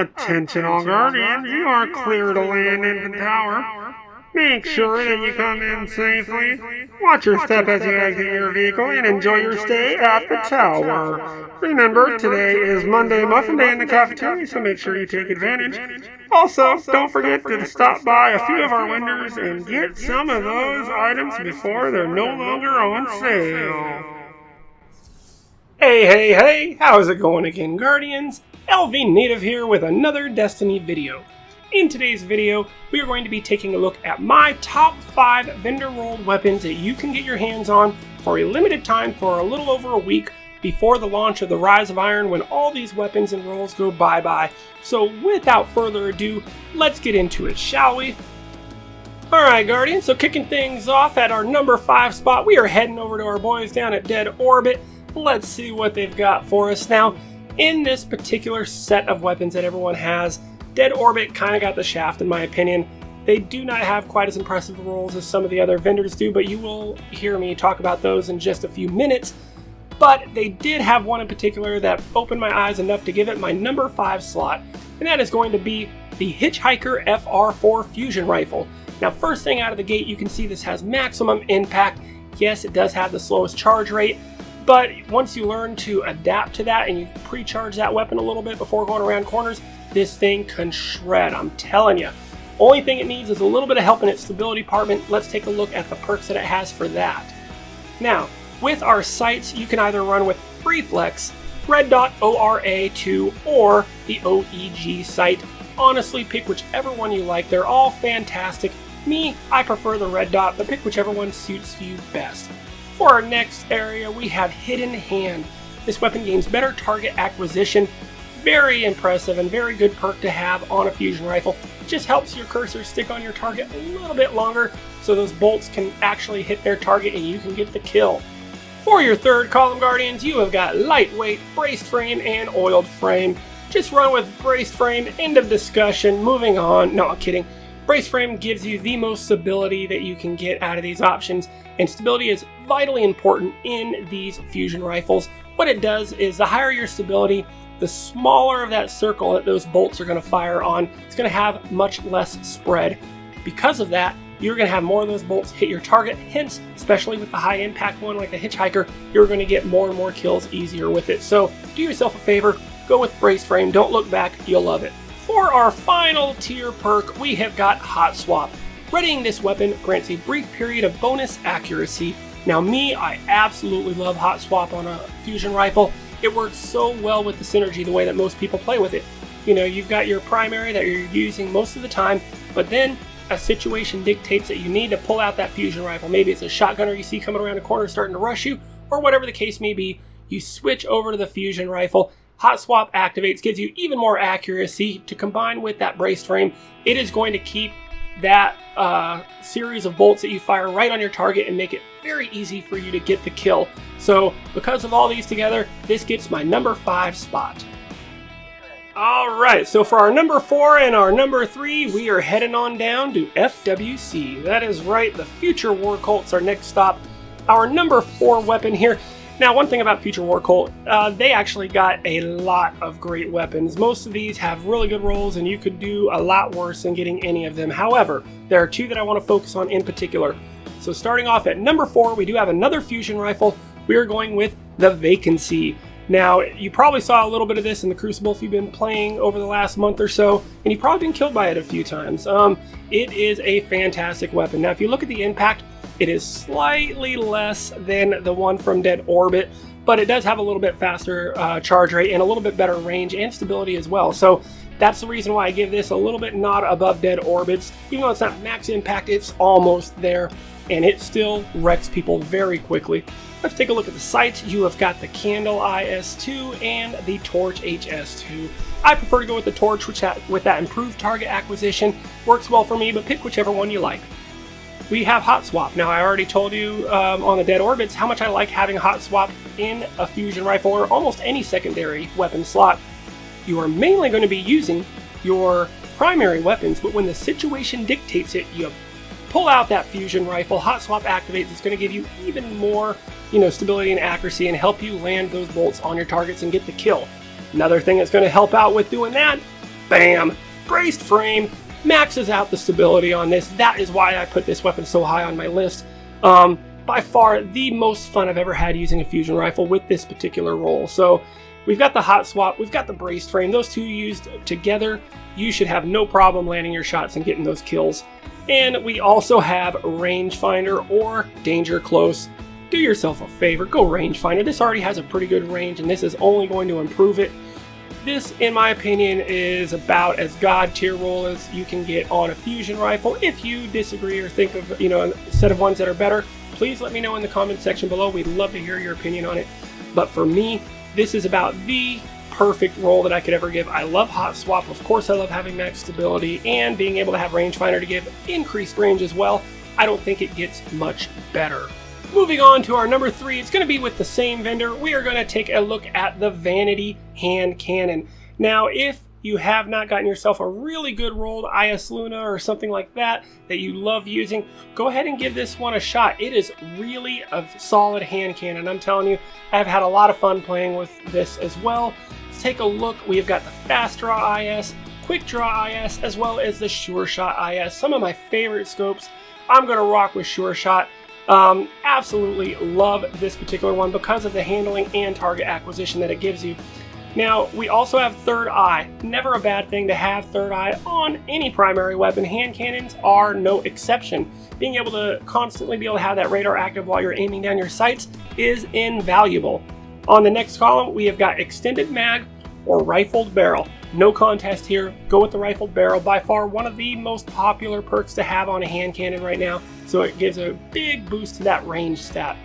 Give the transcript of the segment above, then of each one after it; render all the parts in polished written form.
Attention all Guardians, you are clear to land in the tower. Make sure that you come in safely. Watch your step as you exit your vehicle and enjoy your stay at the tower. Remember, today is Monday Muffin Day in the cafeteria, so make sure you take advantage. Also, don't forget to stop by a few of our vendors and get some of those items before they're no longer on sale. Hey, how's it going again, Guardians? LVnative here with another Destiny video. In today's video, we are going to be taking a look at my top 5 vendor-rolled weapons that you can get your hands on for a limited time for a little over a week before the launch of the Rise of Iron, when all these weapons and rolls go bye-bye. So without further ado, let's get into it, shall we? Alright, Guardians, so kicking things off at our number 5 spot, we are heading over to our boys down at Dead Orbit. Let's see what they've got for us. Now, in this particular set of weapons that everyone has, Dead Orbit kind of got the shaft in my opinion. They do not have quite as impressive rolls as some of the other vendors do, but you will hear me talk about those in just a few minutes. But they did have one in particular that opened my eyes enough to give it my number 5 slot, and that is going to be the Hitchhiker FR4 Fusion Rifle. Now, first thing out of the gate, you can see this has maximum impact. Yes, it does have the slowest charge rate, but once you learn to adapt to that and you pre-charge that weapon a little bit before going around corners, this thing can shred, I'm telling you. Only thing it needs is a little bit of help in its stability department. Let's take a look at the perks that it has for that. Now, with our sights, you can either run with Reflex, Red Dot ORA2, or the OEG sight. Honestly, pick whichever one you like. They're all fantastic. Me, I prefer the Red Dot, but pick whichever one suits you best. For our next area, we have Hidden Hand. This weapon gains better target acquisition. Very impressive and very good perk to have on a fusion rifle. It just helps your cursor stick on your target a little bit longer so those bolts can actually hit their target and you can get the kill. For your third column, Guardians, you have got lightweight, braced frame, and oiled frame. Just run with braced frame, end of discussion, moving on. No, I'm kidding. Brace frame gives you the most stability that you can get out of these options, and stability is vitally important in these fusion rifles. What it does is the higher your stability, the smaller of that circle that those bolts are going to fire on. It's going to have much less spread. Because of that, you're going to have more of those bolts hit your target, hence, especially with the high impact one like the Hitchhiker, you're going to get more and more kills easier with it. So do yourself a favor, go with brace frame, don't look back, you'll love it. For our final tier perk, we have got Hot Swap. Readying this weapon grants a brief period of bonus accuracy. Now me, I absolutely love Hot Swap on a fusion rifle. It works so well with the synergy the way that most people play with it. You know, you've got your primary that you're using most of the time, but then a situation dictates that you need to pull out that fusion rifle. Maybe it's a shotgunner you see coming around a corner starting to rush you, or whatever the case may be. You switch over to the fusion rifle. Hot Swap activates, gives you even more accuracy to combine with that braced frame. It is going to keep that series of bolts that you fire right on your target and make it very easy for you to get the kill. So because of all these together, this gets my number 5 spot. Alright, so for our number 4 and our number 3, we are heading on down to FWC. That is right, the Future War Colt's our next stop. Our number 4 weapon here. Now, one thing about Future War Colt, they actually got a lot of great weapons. Most of these have really good rolls, and you could do a lot worse than getting any of them. However, there are 2 that I want to focus on in particular. So starting off at number 4, we do have another fusion rifle. We are going with the Vacancy. Now, you probably saw a little bit of this in the Crucible if you've been playing over the last month or so, and you've probably been killed by it a few times. It is a fantastic weapon. Now, if you look at the impact, it is slightly less than the one from Dead Orbit, but it does have a little bit faster charge rate and a little bit better range and stability as well. So that's the reason why I give this a little bit nod above Dead Orbit's. Even though it's not max impact, it's almost there, and it still wrecks people very quickly. Let's take a look at the sights. You have got the Candle IS2 and the Torch HS2. I prefer to go with the Torch, which with that improved target acquisition works well for me, but pick whichever one you like. We have Hot Swap. Now, I already told you on the Dead Orbits how much I like having Hot Swap in a fusion rifle or almost any secondary weapon slot. You are mainly going to be using your primary weapons, but when the situation dictates it, you pull out that fusion rifle. Hot Swap activates. It's going to give you even more, stability and accuracy and help you land those bolts on your targets and get the kill. Another thing that's going to help out with doing that Bam! Braced frame maxes out the stability on this. That is why I put this weapon so high on my list. By far the most fun I've ever had using a fusion rifle with this particular roll. So we've got the hot swap, we've got the braced frame. Those two used together, you should have no problem landing your shots and getting those kills. And we also have rangefinder or danger close. Do yourself a favor, go rangefinder. This already has a pretty good range and this is only going to improve it. This, in my opinion, is about as god tier roll as you can get on a fusion rifle. If you disagree or think of, a set of ones that are better, please let me know in the comment section below. We'd love to hear your opinion on it. But for me, this is about the perfect roll that I could ever give. I love hot swap. Of course, I love having max stability and being able to have rangefinder to give increased range as well. I don't think it gets much better. Moving on to our number 3, it's going to be with the same vendor. We are going to take a look at the Vanity hand cannon. Now, if you have not gotten yourself a really good rolled IS Luna or something like that you love using, go ahead and give this one a shot. It is really a solid hand cannon. I'm telling you, I've had a lot of fun playing with this as well. Let's take a look. We have got the Fast Draw IS, Quick Draw IS, as well as the Sure Shot IS. Some of my favorite scopes. I'm going to rock with Sure Shot. Absolutely love this particular one because of the handling and target acquisition that it gives you. Now, we also have third eye. Never a bad thing to have third eye on any primary weapon. Hand cannons are no exception. Being able to constantly be able to have that radar active while you're aiming down your sights is invaluable. On the next column, we have got extended mag or rifled barrel. No contest here. Go with the rifled barrel. By far one of the most popular perks to have on a hand cannon right now. So it gives a big boost to that range stat.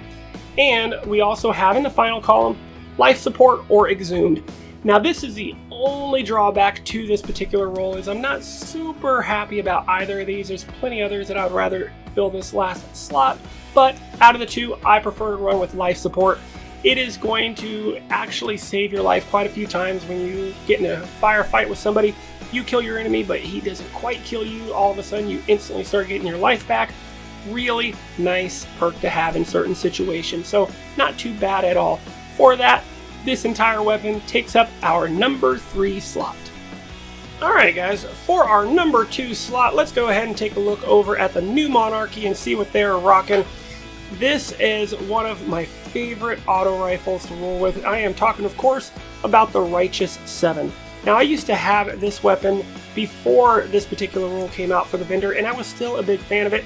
And we also have in the final column, life support or exhumed. Now this is the only drawback to this particular roll is I'm not super happy about either of these. There's plenty others that I would rather fill this last slot. But out of the two, I prefer to run with life support. It is going to actually save your life quite a few times when you get in a firefight with somebody. You kill your enemy, but he doesn't quite kill you. All of a sudden, you instantly start getting your life back. Really nice perk to have in certain situations. So not too bad at all. For that, this entire weapon takes up our number 3 slot. Alright guys, for our number 2 slot, let's go ahead and take a look over at the new Monarchy and see what they're rocking. This is one of my favorite auto rifles to roll with. I am talking, of course, about the Righteous 7. Now, I used to have this weapon before this particular roll came out for the vendor, and I was still a big fan of it.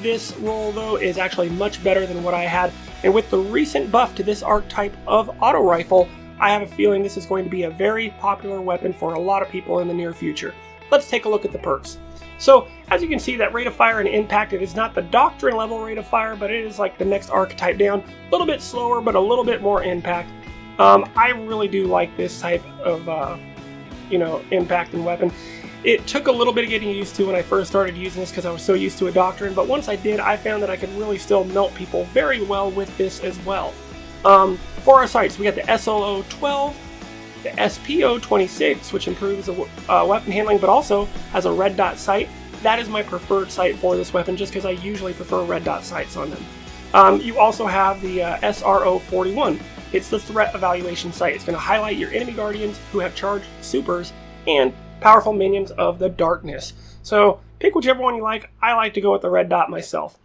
This roll, though, is actually much better than what I had, and with the recent buff to this archetype of auto rifle, I have a feeling this is going to be a very popular weapon for a lot of people in the near future. Let's take a look at the perks. So, as you can see, that rate of fire and impact, it is not the Doctrine level rate of fire, but it is like the next archetype down. A little bit slower, but a little bit more impact. I really do like this type of, impact and weapon. It took a little bit of getting used to when I first started using this because I was so used to a Doctrine, but once I did, I found that I could really still melt people very well with this as well. For our sights, we got the SLO 12, the SPO 26, which improves weapon handling, but also has a red dot sight. That is my preferred sight for this weapon, just because I usually prefer red dot sights on them. You also have the SRO 41. It's the threat evaluation sight. It's going to highlight your enemy guardians who have charged supers and powerful minions of the darkness. So pick whichever one you like. I like to go with the red dot myself.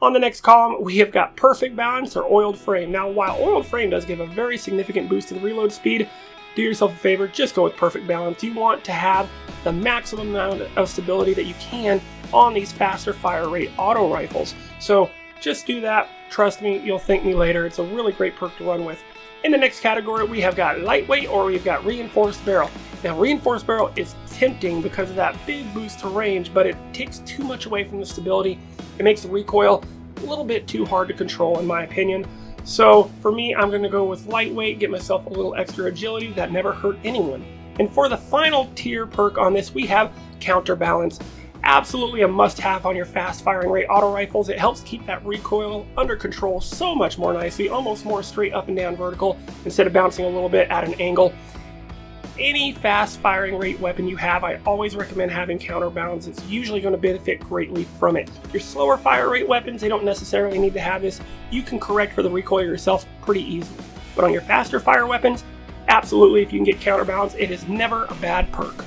On the next column, we have got perfect balance or oiled frame. Now, while oiled frame does give a very significant boost to the reload speed, do yourself a favor, just go with perfect balance. You want to have the maximum amount of stability that you can on these faster fire rate auto rifles. So just do that. Trust me, you'll thank me later. It's a really great perk to run with. In the next category, we have got lightweight or we've got reinforced barrel. Now, reinforced barrel is tempting because of that big boost to range, but it takes too much away from the stability. It makes the recoil a little bit too hard to control, in my opinion. So for me, I'm going to go with lightweight, get myself a little extra agility that never hurt anyone. And for the final tier perk on this, we have counterbalance. Absolutely a must-have on your fast firing rate auto rifles. It helps keep that recoil under control so much more nicely, almost more straight up and down vertical instead of bouncing a little bit at an angle. Any fast firing rate weapon you have, I always recommend having counterbalance. It's usually going to benefit greatly from it. Your slower fire rate weapons, they don't necessarily need to have this. You can correct for the recoil yourself pretty easily. But on your faster fire weapons, absolutely, if you can get counterbalance, it is never a bad perk.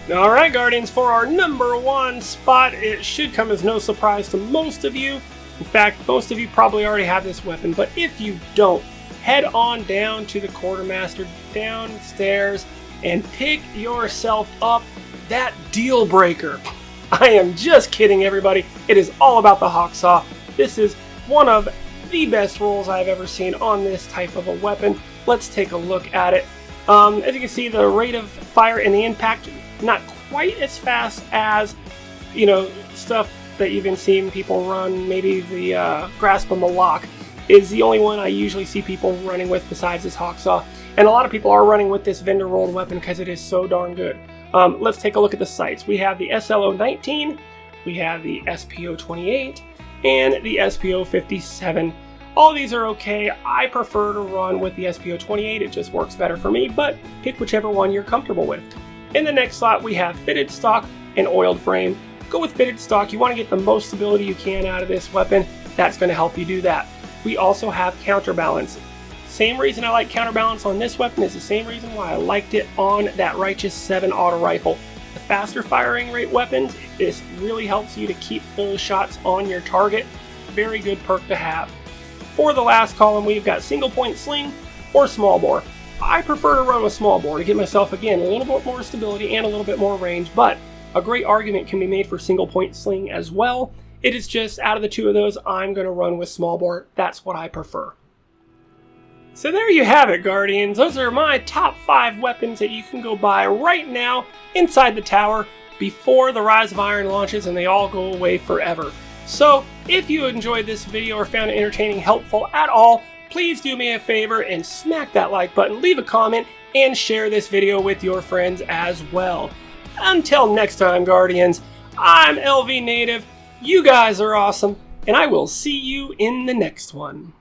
Alright, Guardians, for our number 1 spot, it should come as no surprise to most of you. In fact, most of you probably already have this weapon, but if you don't, head on down to the Quartermaster downstairs and pick yourself up that deal breaker. I am just kidding, everybody. It is all about the Hawksaw. This is one of the best rolls I've ever seen on this type of a weapon. Let's take a look at it. As you can see, the rate of fire and the impact, not quite as fast as, you know, stuff that you've been seeing people run. Maybe the Grasp of Malak is the only one I usually see people running with besides this Hawksaw. And a lot of people are running with this vendor rolled weapon because it is so darn good. Let's take a look at the sights. We have the SLO-19, we have the SPO-28, and the SPO-57. All these are okay. I prefer to run with the SPO-28. It just works better for me, but pick whichever one you're comfortable with. In the next slot, we have fitted stock and oiled frame. Go with fitted stock. You want to get the most stability you can out of this weapon. That's going to help you do that. We also have counterbalance. Same reason I like counterbalance on this weapon is the same reason why I liked it on that Righteous 7 auto rifle. The faster firing rate weapons, this really helps you to keep those shots on your target. Very good perk to have. For the last column, we've got single point sling or small bore. I prefer to run with small bore to give myself, again, a little bit more stability and a little bit more range, but a great argument can be made for single point sling as well. It is just, out of the two of those, I'm going to run with small bore. That's what I prefer. So there you have it, Guardians. Those are my top 5 weapons that you can go buy right now inside the tower before the Rise of Iron launches and they all go away forever. So if you enjoyed this video or found it entertaining, helpful at all, please do me a favor and smack that like button, leave a comment, and share this video with your friends as well. Until next time, Guardians, I'm LVnative, you guys are awesome, and I will see you in the next one.